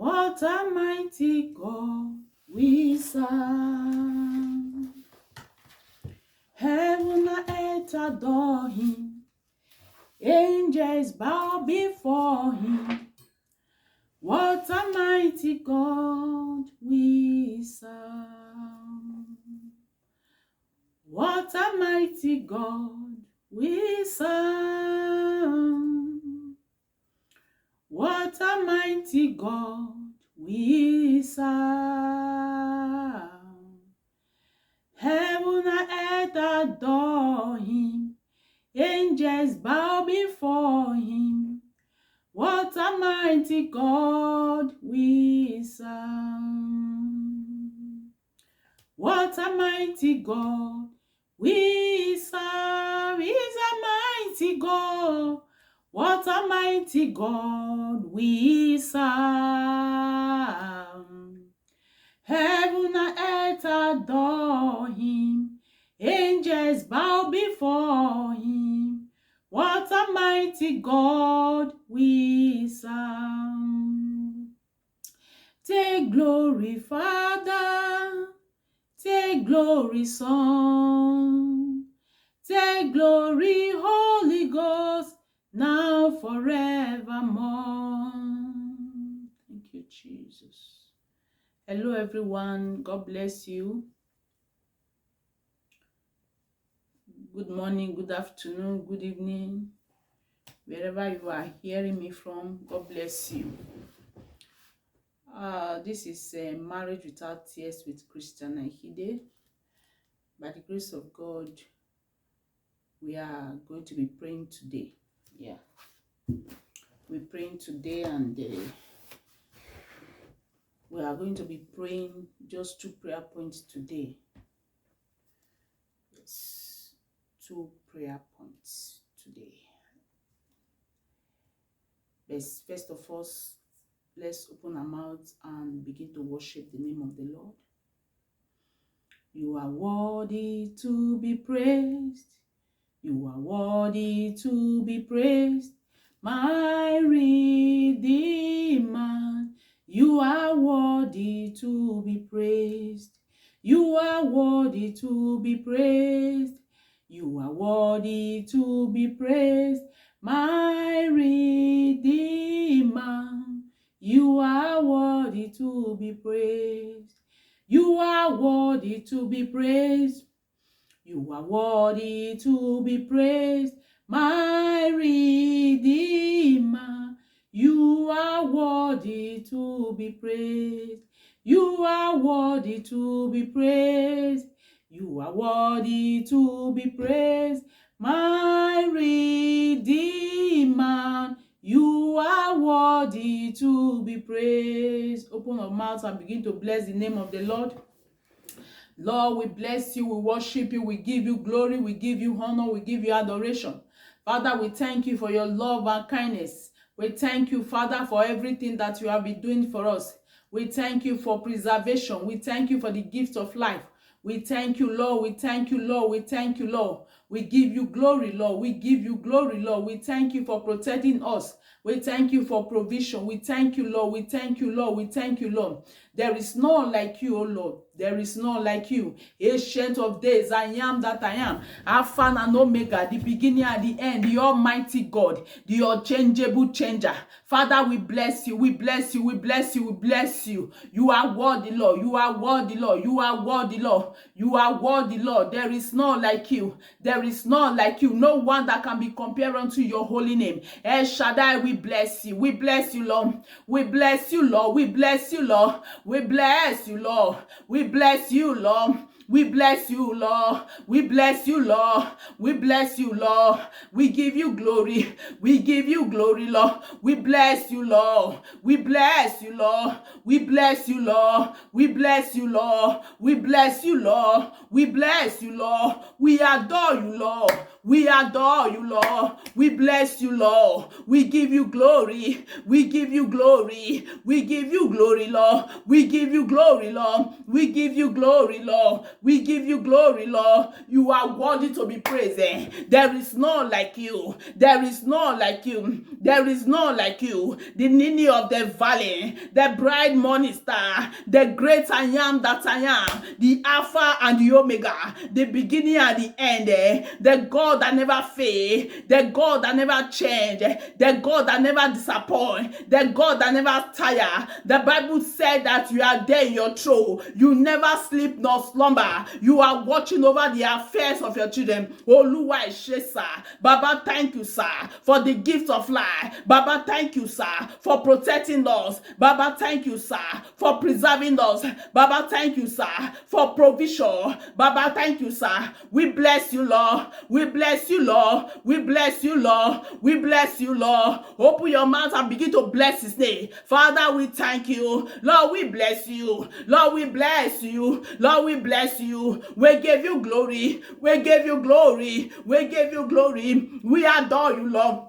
What a mighty God we serve. Heaven and earth adore him. Angels bow before him. What a mighty God we serve. What a mighty God we serve. What a mighty God we serve. Heaven and earth adore him. Angels bow before him. What a mighty God we serve. What a mighty God we serve. He's a mighty God. What a mighty God we serve. Heaven and earth adore him. Angels bow before him. What a mighty God we serve. Take glory, Father. Take glory, Son. Take glory, Holy Ghost, now forevermore. Thank you, Jesus. Hello, everyone. God bless you. Good morning, good afternoon, good evening. Wherever you are hearing me from, God bless you. This is Marriage Without Tears with Christian Ahide. By the grace of God, we are going to be praying today. Yeah. We're praying today, and we are going to be praying just 2 prayer points today. Yes, 2 prayer points today. First of all, let's open our mouths and begin to worship the name of the Lord. You are worthy to be praised. You are worthy to be praised, my Redeemer. You are worthy to be praised. You are worthy to be praised. You are worthy to be praised, my Redeemer. You are worthy to be praised. You are worthy to be praised. You are worthy to be praised, my Redeemer. You are worthy to be praised. You are worthy to be praised. You are worthy to be praised, my Redeemer. You are worthy to be praised. Open your mouth and begin to bless the name of the Lord. Lord, we bless you, we worship you, we give you glory, we give you honor, we give you adoration. Father, we thank you for your love and kindness. We thank you, Father, for everything that you have been doing for us. We thank you for preservation. We thank you for the gift of life. We thank you, Lord. We thank you, Lord. We thank you, Lord. We give you glory, Lord. We give you glory, Lord. We thank you for protecting us. We thank you for provision. We thank you, Lord. We thank you, Lord. We thank you, Lord. There is none like you, O Lord. There is none like you. Ancient of days, I am that I am. Alpha and Omega, the beginning and the end, the Almighty God, the unchangeable changer. Father, we bless you. We bless you. We bless you. We bless you. You are worthy, Lord. You are worthy, Lord. You are worthy, Lord. You are worthy, Lord. There is none like you. There is none like you. No one that can be compared unto your holy name. El Shaddai, we bless you. We bless you, Lord. We bless you, Lord. We bless you, Lord. We bless you, Lord. We bless you, Lord. We bless you, Lord. We bless you, Lord. We bless you, Lord. We give you glory. We give you glory, Lord. We bless you, Lord. We bless you, Lord. We bless you, Lord. We bless you, Lord. We bless you, Lord. We bless you, Lord. We adore you, Lord. We adore you, Lord. We bless you, Lord. We give you glory. We give you glory. We give you glory, Lord. We give you glory, Lord. We give you glory, Lord. We give you glory, Lord. You are worthy to be praised. There is none like you. There is none like you. There is none like you. The Nini of the valley, the bright morning star, the great I am that I am, the Alpha and the Omega, the beginning and the end, the God that never fail, the God that never change, the God that never disappoint, the God that never tire. The Bible said that you are there in your throne. You never sleep nor slumber. You are watching over the affairs of your children. Oluwa Eshe, sir. Baba, thank you, sir, for the gift of life. Baba, thank you, sir, for protecting us. Baba, thank you, sir, for preserving us. Baba, thank you, sir, for provision. Baba, thank you, sir. We bless you, Lord. We bless you, Lord. We bless you, Lord. We bless you, Lord. Open your mouth and begin to bless his name. Father, we thank you. Lord, we bless you. Lord, we bless you. Lord, we bless you. We give you glory. We give you glory. We give you glory. We adore you, Lord.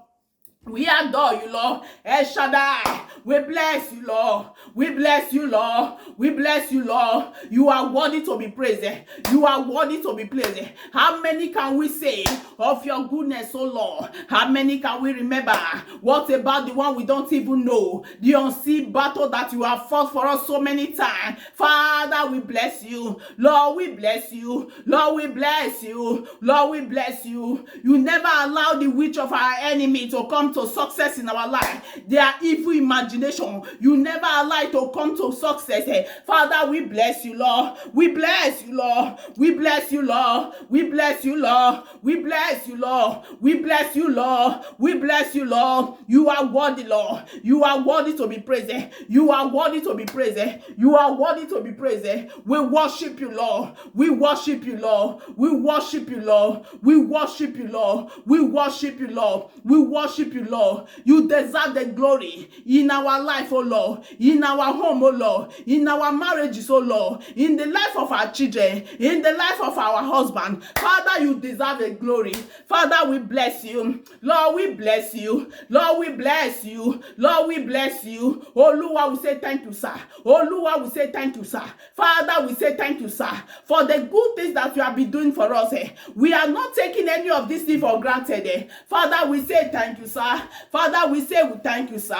We adore you, Lord. El Shaddai. We bless you, Lord. We bless you, Lord. We bless you, Lord. You are worthy to be praised. You are worthy to be praised. How many can we say of your goodness, oh Lord? How many can we remember? What about the one we don't even know? The unseen battle that you have fought for us so many times. Father, we bless you. Lord, we bless you. Lord, we bless you. Lord, we bless you. You never allow the witch of our enemy to come to success in our life. Their evil imagination, you never allow it to come to success. Father, we bless you, Lord. We bless you, Lord. We bless you, Lord. We bless you, Lord. We bless you, Lord. We bless you, Lord. We bless you, Lord. You are worthy, Lord. You are worthy to be praised. You are worthy to be praised. You are worthy to be praised. We worship you, Lord. We worship you, Lord. We worship you, Lord. We worship you, Lord. We worship you, Lord. We worship you, Lord. You deserve the glory in our life, oh Lord, in our home, oh Lord, in our marriages, oh Lord, in the life of our children, in the life of our husband. Father, you deserve the glory. Father, we bless you. Lord, we bless you. Lord, we bless you. Lord, we bless you. Oh Lord, we say thank you, sir. Oh Lord, we say thank you, sir. Father, we say thank you, sir, for the good things that you have been doing for us. We are not taking any of these things for granted. Father, we say thank you, sir. Father, we say we thank you, sir.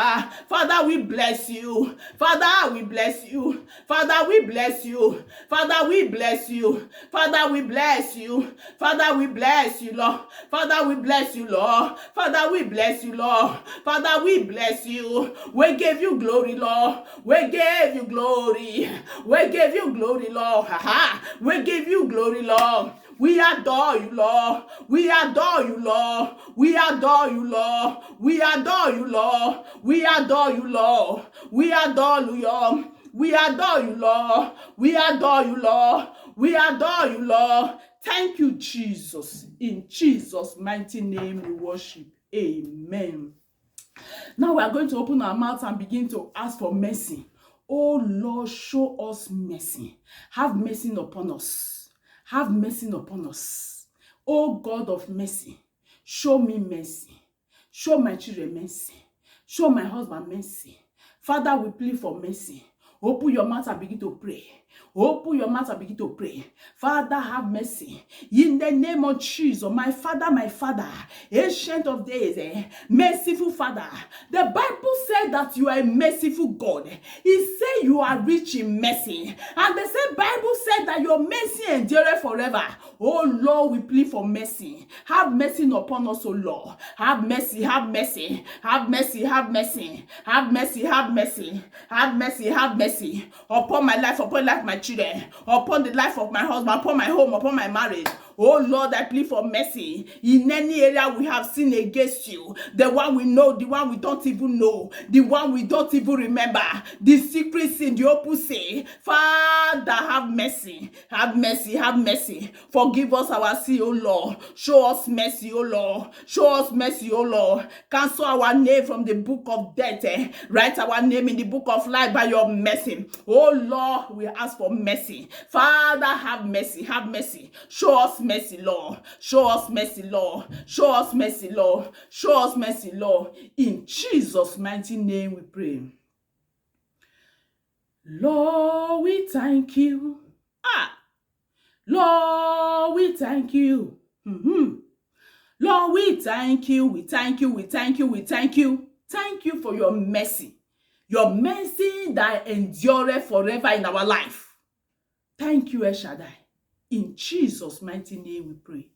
Father, we bless you. Father, we bless you. Father, we bless you. Father, we bless you. Father, we bless you. Father, we bless you, Lord. Father, we bless you, Lord. Father, we bless you, Lord. Father, we bless you. We give you glory, Lord. We give you glory. We give you glory, Lord. We give you glory, Lord. We adore you, Lord. We adore you, Lord. We adore you, Lord. We adore you, Lord. We adore you, Lord. We adore you, Lord. We adore you, Lord. We adore you, Lord. We adore you, Lord. Thank you, Jesus. In Jesus' mighty name we worship. Amen. Now we are going to open our mouths and begin to ask for mercy. Oh Lord, show us mercy. Have mercy upon us. Have mercy upon us. Oh God of mercy, show me mercy. Show my children mercy. Show my husband mercy. Father, we plead for mercy. Open your mouth and begin to pray. Open your mouth and begin to pray. Father, have mercy. In the name of Jesus, my Father, ancient of days, merciful Father. The Bible said that you are a merciful God. It said you are rich in mercy. And the same Bible said that your mercy endureth forever. Oh Lord, we plead for mercy. Have mercy upon us, oh Lord. Have mercy, have mercy. Have mercy, have mercy. Have mercy, have mercy. Have mercy, have mercy. Upon my life, upon life, my children, upon the life of my husband, upon my home, upon my marriage. Oh Lord, I plead for mercy. In any area we have sinned against you, the one we know, the one we don't even know, the one we don't even remember, the secret sin, the open sin. Father, have mercy. Have mercy, have mercy. Forgive us our sin, oh Lord. Show us mercy, oh Lord. Show us mercy, oh Lord. Cancel our name from the book of death. Write our name in the book of life by your mercy. Oh Lord, we ask for mercy. Father, have mercy, have mercy. Show us mercy, Lord. Show us mercy, Lord. Show us mercy, Lord. Show us mercy, Lord. In Jesus' mighty name we pray. Lord, we thank you. Lord, we thank you. Lord, we thank you. We thank you. We thank you. We thank you. Thank you for your mercy. Your mercy that endureth forever in our life. Thank you, El Shaddai. In Jesus' mighty name we pray.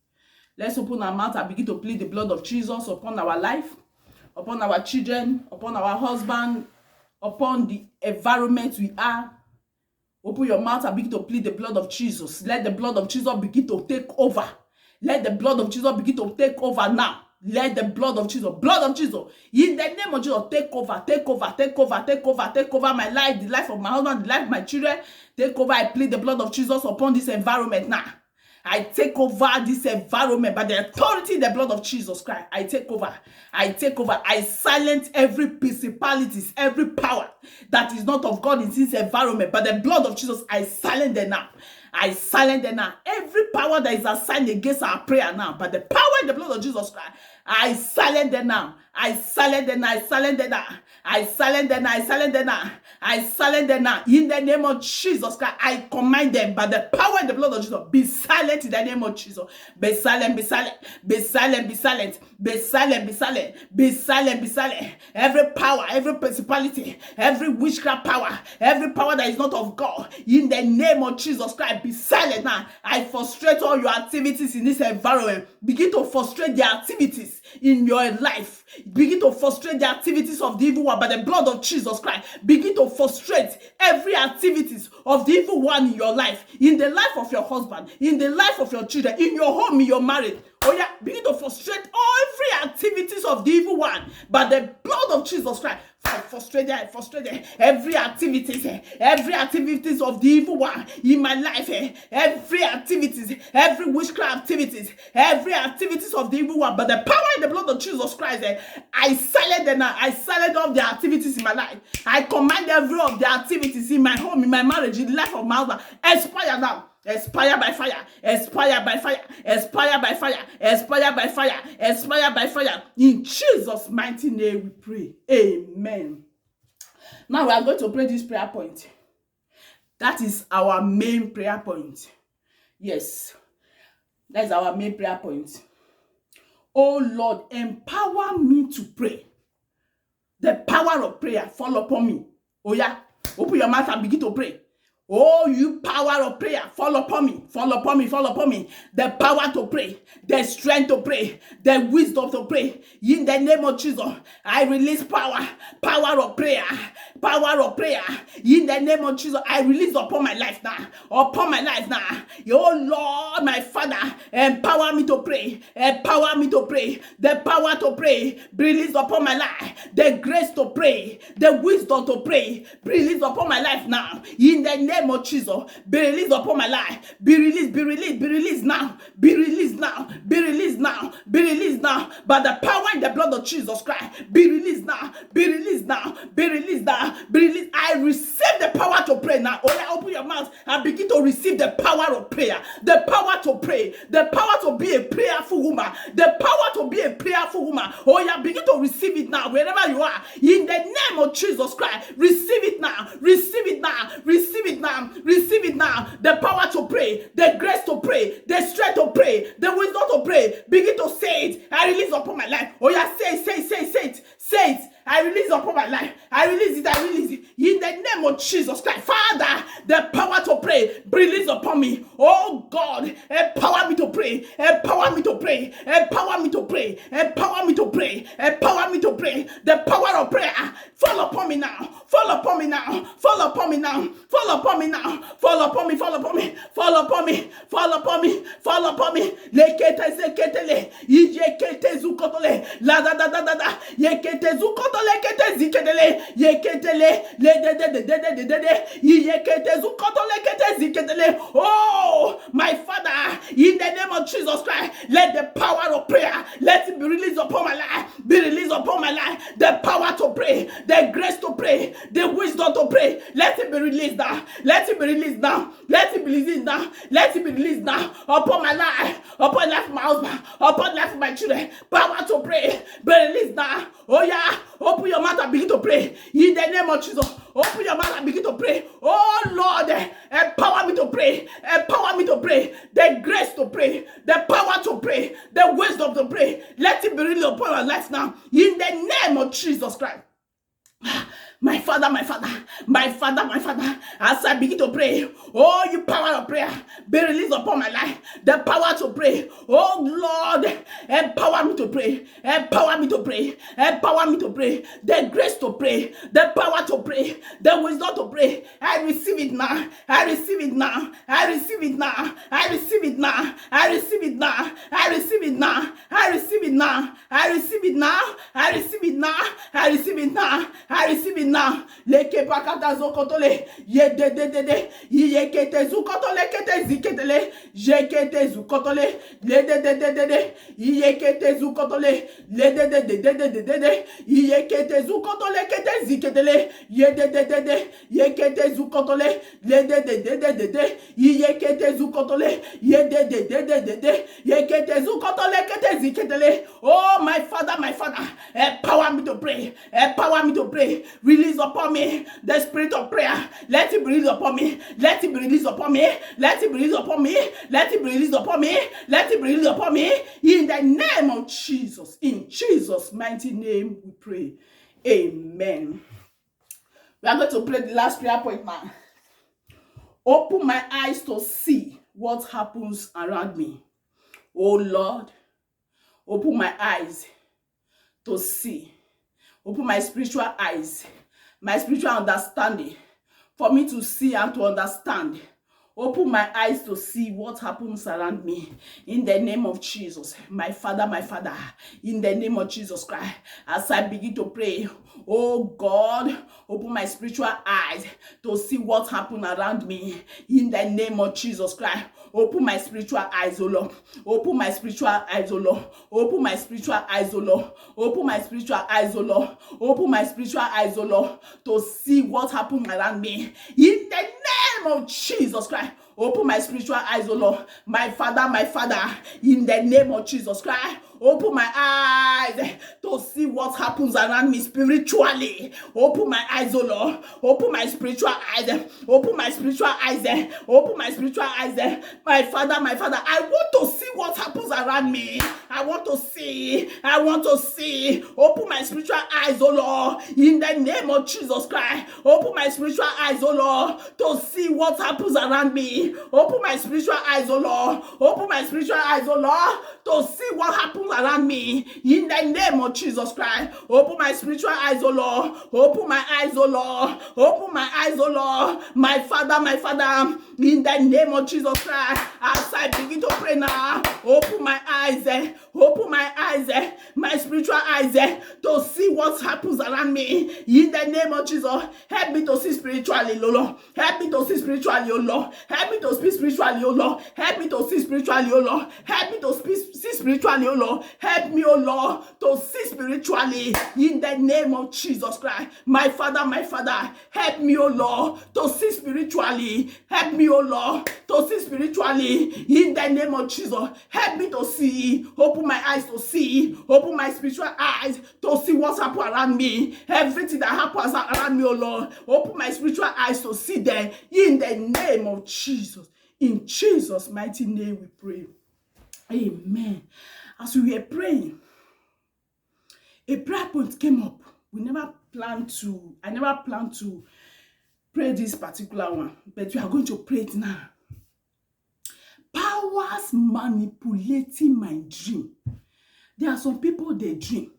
Let's open our mouth and begin to plead the blood of Jesus upon our life, upon our children, upon our husband, upon the environment we are. Open your mouth and begin to plead the blood of Jesus. Let the blood of Jesus begin to take over. Let the blood of Jesus begin to take over now. Let the blood of Jesus, in the name of Jesus, take over, take over, take over, take over, take over my life, the life of my husband, the life of my children. Take over. I plead the blood of Jesus upon this environment now. I take over this environment by the authority in the blood of Jesus Christ. I take over. I take over. I silence every principalities, every power that is not of God in this environment. By the blood of Jesus, I silence them now. I silence them now. Every power that is assigned against our prayer now, by the power in the blood of Jesus Christ, I silence them now. I silence them now. I silence them now. I silence them now. I silence them now. I silence them now. In the name of Jesus Christ, I command them by the power in the blood of Jesus. Be silent in the name of Jesus. Be silent. Be silent. Be silent. Be silent. Be silent. Be silent. Be silent. Be silent. Every power, every principality, every witchcraft power, every power that is not of God, in the name of Jesus Christ, be silent now. I frustrate all your activities in this environment. Begin to frustrate the activities in your life. Begin to frustrate the activities of the evil one by the blood of Jesus Christ. Begin to frustrate every activities of the evil one in your life, in the life of your husband, in the life of your children, in your home, in your marriage. Oh yeah, begin to frustrate all every activities of the evil one by the blood of Jesus Christ. Frustrate every activities of the evil one in my life, every activities, every witchcraft activities, every activities of the evil one, but the power in the blood of Jesus Christ, I silence them now. I silence all the activities in my life. I command every of the activities in my home, in my marriage, in the life of my husband, expire now. Expire by fire, expire by fire, expire by fire, expire by fire, expire by fire. In Jesus' mighty name we pray. Amen. Now we are going to pray this prayer point. That is our main prayer point. Yes, that is our main prayer point. Oh Lord, empower me to pray. The power of prayer fall upon me. Oh yeah, open your mouth and begin to pray. Oh, you power of prayer, fall upon me, fall upon me, fall upon me. The power to pray, the strength to pray, the wisdom to pray. In the name of Jesus, I release power, power of prayer, power of prayer. In the name of Jesus, I release upon my life now, upon my life now. Oh Lord, my Father, empower me to pray, empower me to pray. The power to pray, be released upon my life. The grace to pray, the wisdom to pray, be released upon my life now. In the name of Jesus, be released upon my life. Be released, be released, be released now. Be released now. Be released now. Be released now. By the power in the blood of Jesus Christ, be released now. Be released now. Be released now. Be released. I receive the power to pray now. Oh, yeah, open your mouth and begin to receive the power of prayer. The power to pray. The power to be a prayerful woman. The power to be a prayerful woman. Oh, yeah, begin to receive it now. Wherever you are, in the name of Jesus Christ, receive it now. Receive it now. Receive it now. Receive it now. The power to pray, the grace to pray, the strength to pray, the wisdom to pray. Begin to say it. I release upon my life. Oh yeah, say it. I release upon my life. I release it. I release it. In the name of Jesus Christ. Father, the power to pray, release upon me. Oh God, empower me to pray. Empower me to pray. Empower me to pray. Empower me to pray. Empower me to pray. The power of prayer. Fall upon me now. Fall upon me now. Fall upon me now. Fall upon me now. Fall upon me. Fall upon me. Fall upon me. Fall upon me. Fall upon me. Lekete zeketele. Yekete zukotole. La da da da da da. Yekete zukotole kete zikedele. Yeketele. Le de Oh, my Father, in the name of Jesus Christ, let the power of prayer, let it be released upon my life, be released upon my life. The power to pray, the grace to pray, the wisdom to pray, let it be released now. Let it be released now. Let it be released now. Let it be released now upon my life, upon the life of my husband, upon the life of my children. Power to pray, be released now. Oh yeah, open your mouth and begin to pray in the name of Jesus. Open your mouth and begin to pray. Oh Lord, empower me to pray. Empower me to pray. The grace to pray. The power to pray. The wisdom to pray. Let it be released upon our lives now. In the name of Jesus Christ. My Father, my Father, my Father, my Father, as I begin to pray, oh, you power of prayer, be released upon my life, the power to pray, oh Lord, empower me to pray, empower me to pray, empower me to pray, the grace to pray, the power to pray, the wisdom to pray, I receive it now, I receive it now, I receive it now, I receive it now, I receive it now, I receive it now, I receive it now, I receive it now, I receive it now, I receive it now, I receive it now. Leke pakata zokotole ye de ye kete zukotole kete ziketele je kete zukotole le de ye kete zukotole le de ye kete zukotole kete ziketele ye de ye kete zukotole le de ye kete zukotole ye de ye kete zukotole kete ziketele. Oh my Father, empower me to pray, empower me to pray. Release upon me the spirit of prayer. Let it be released upon me. Let it be released upon me. Let it be released upon me. Let it be released upon me. Let it be released upon me. In the name of Jesus. In Jesus' mighty name we pray. Amen. We are going to pray the last prayer point now. Open my eyes to see what happens around me. Oh Lord, open my eyes to see. Open my spiritual eyes, my spiritual understanding, for me to see and to understand. Open my eyes to see what happens around me. In the name of Jesus, my Father, in the name of Jesus Christ, as I begin to pray, oh God, open my spiritual eyes to see what happens around me. In the name of Jesus Christ, open my spiritual eyes, oh Lord. Open my spiritual eyes, oh Lord. Open my spiritual eyes, oh Lord. Open my spiritual eyes, oh Lord. Open my spiritual eyes, oh Lord, to see what happens around me. In the name of Jesus Christ, open my spiritual eyes, oh Lord. My Father, in the name of Jesus Christ, open my eyes to see what happens around me spiritually. Open my eyes, oh Lord. Open my spiritual eyes. Open my spiritual eyes. Open my spiritual eyes. My Father, I want to see what happens around me. I want to see. Open my spiritual eyes, oh Lord. In the name of Jesus Christ, open my spiritual eyes, oh Lord, to see what happens around me. Open my spiritual eyes, oh Lord. Open my spiritual eyes, oh Lord, to see what happens around me. In the name of Jesus Christ, open my spiritual eyes, oh Lord. Open my eyes, oh Lord. Open my eyes, oh Lord. My Father, in the name of Jesus Christ, as I begin to pray now, open my eyes, my spiritual eyes, to see what happens around me. In the name of Jesus, help me to see spiritually, oh Lord. Help me to see spiritually, oh Lord. Help me to speak spiritually, oh Lord. Help me to see spiritually, oh Lord. Help me to see spiritually, oh Lord. Help me, oh Lord, to see spiritually. In the name of Jesus Christ, my Father, help me, oh Lord, to see spiritually. Help me, oh Lord, to see spiritually. In the name of Jesus, help me to see. Open my eyes to see. Open my spiritual eyes to see what's happening around me. Everything that happens around me, oh Lord. Open my spiritual eyes to see them. In the name of Jesus. In Jesus' mighty name we pray. Amen. As we were praying, a prayer point came up. I never planned to pray this particular one, but we are going to pray it now. Powers manipulating my dream. There are some people, they dream.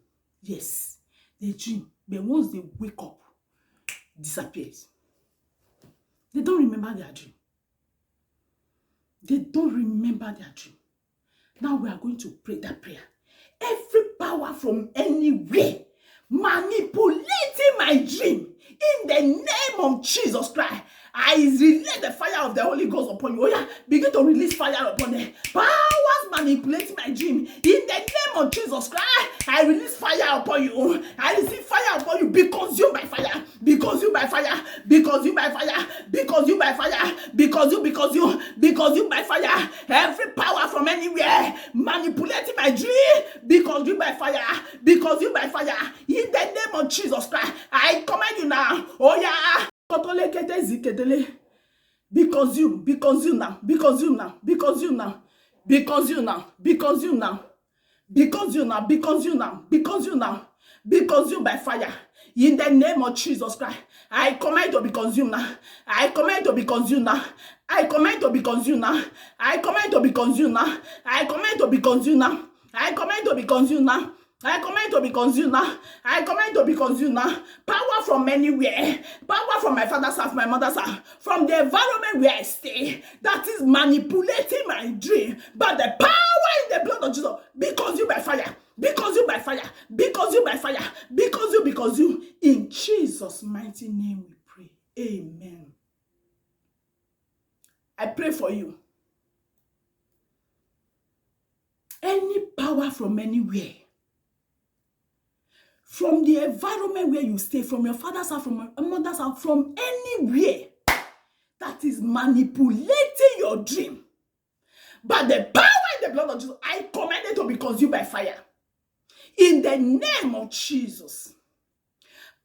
Yes, they dream. But once they wake up, it disappears. They don't remember their dream. They don't remember their dream. Now we are going to pray that prayer. Every power from anywhere manipulating my dream, in the name of Jesus Christ, I release the fire of the Holy Ghost upon you. Oh yeah, begin to release fire upon them. Powers manipulating my dream, in the name of Jesus Christ, I release fire upon you. I receive fire upon you. Be consumed by fire. Be consumed by fire. Be consumed by fire. Be consumed by fire. Be consumed by fire. Every power from anywhere manipulating my dream, be consumed by fire. Be consumed by fire. In the name of Jesus Christ, I command you now. Oh yeah. Be consumed, be consumed now, be consumed now, be consumed now, be consumed now, be consumed now, be consumed now, be consumed now, be consumed now, be consumed by fire. In the name of Jesus Christ, I command to be consumed now. I command to be consumed now. I command to be consumed now. I command to be consumed now. I command to be consumed now. I command to be consumed now. I command to be consumed now. I command to be consumed now. Power from anywhere. Power from my father's house, my mother's house, from the environment where I stay, that is manipulating my dream. But the power in the blood of Jesus, be consumed by fire. Be consumed by fire. Be consumed by fire. Be consumed, be consumed. In Jesus' mighty name we pray. Amen. I pray for you. Any power from anywhere, from the environment where you stay, from your father's house, from your mother's house, from anywhere that is manipulating your dream, but the power in the blood of Jesus, I command it to be consumed by fire. In the name of Jesus.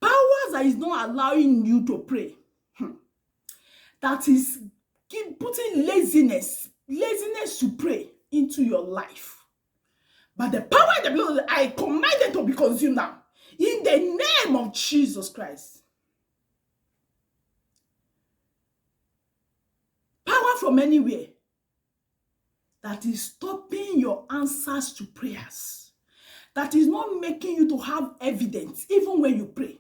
Powers that is not allowing you to pray, that is putting laziness to pray into your life. But the power in the blood, I command it to be consumed now. In the name of Jesus Christ. Power from anywhere that is stopping your answers to prayers, that is not making you to have evidence even when you pray.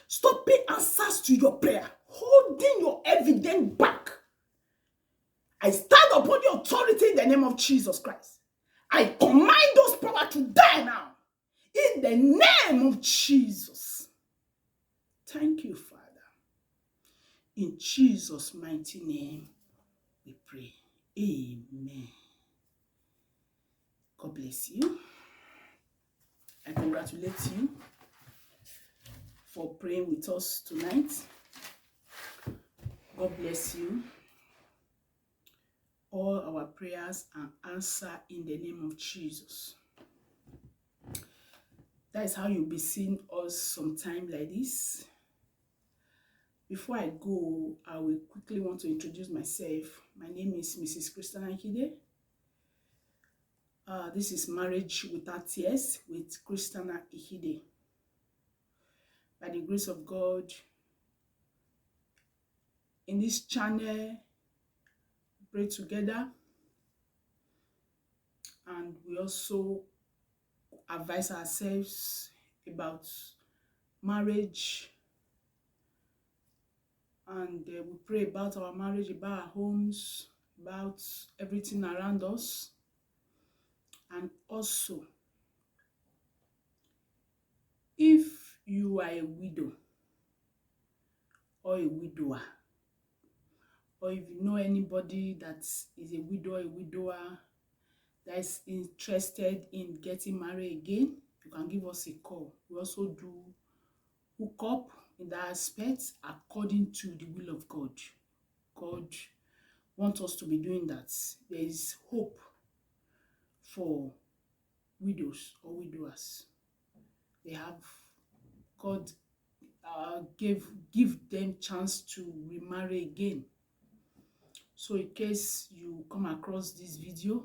Stopping answers to your prayer, holding your evidence back. I stand upon the authority in the name of Jesus Christ. I command those power to die now. In the name of Jesus. Thank you, Father. In Jesus' mighty name, we pray. Amen. God bless you. I congratulate you for praying with us tonight. God bless you. All our prayers are answered in the name of Jesus. That is how you'll be seeing us sometime like this. Before I go, I will quickly want to introduce myself. My name is Mrs. Christiana Ihide. This is Marriage Without Tears with Christiana Ihide. By the grace of God, in this channel, we pray together, and we also advise ourselves about marriage, and we pray about our marriage, about our homes, about everything around us. And also, if you are a widow or a widower, or if you know anybody that is a widow or a widower that is interested in getting married again, you can give us a call. We also do hook up in that aspect according to the will of God. God wants us to be doing that. There is hope for widows or widowers. They have God give them chance to remarry again. So in case you come across this video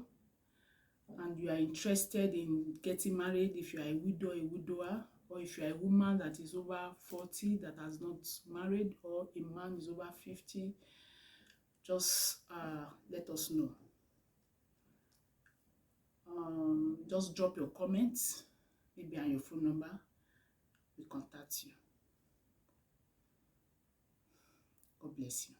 and you are interested in getting married, if you are a widow or a widower, or if you are a woman that is over 40 that has not married, or a man is over 50, just let us know. Just drop your comments, maybe on your phone number. We contact you. God bless you.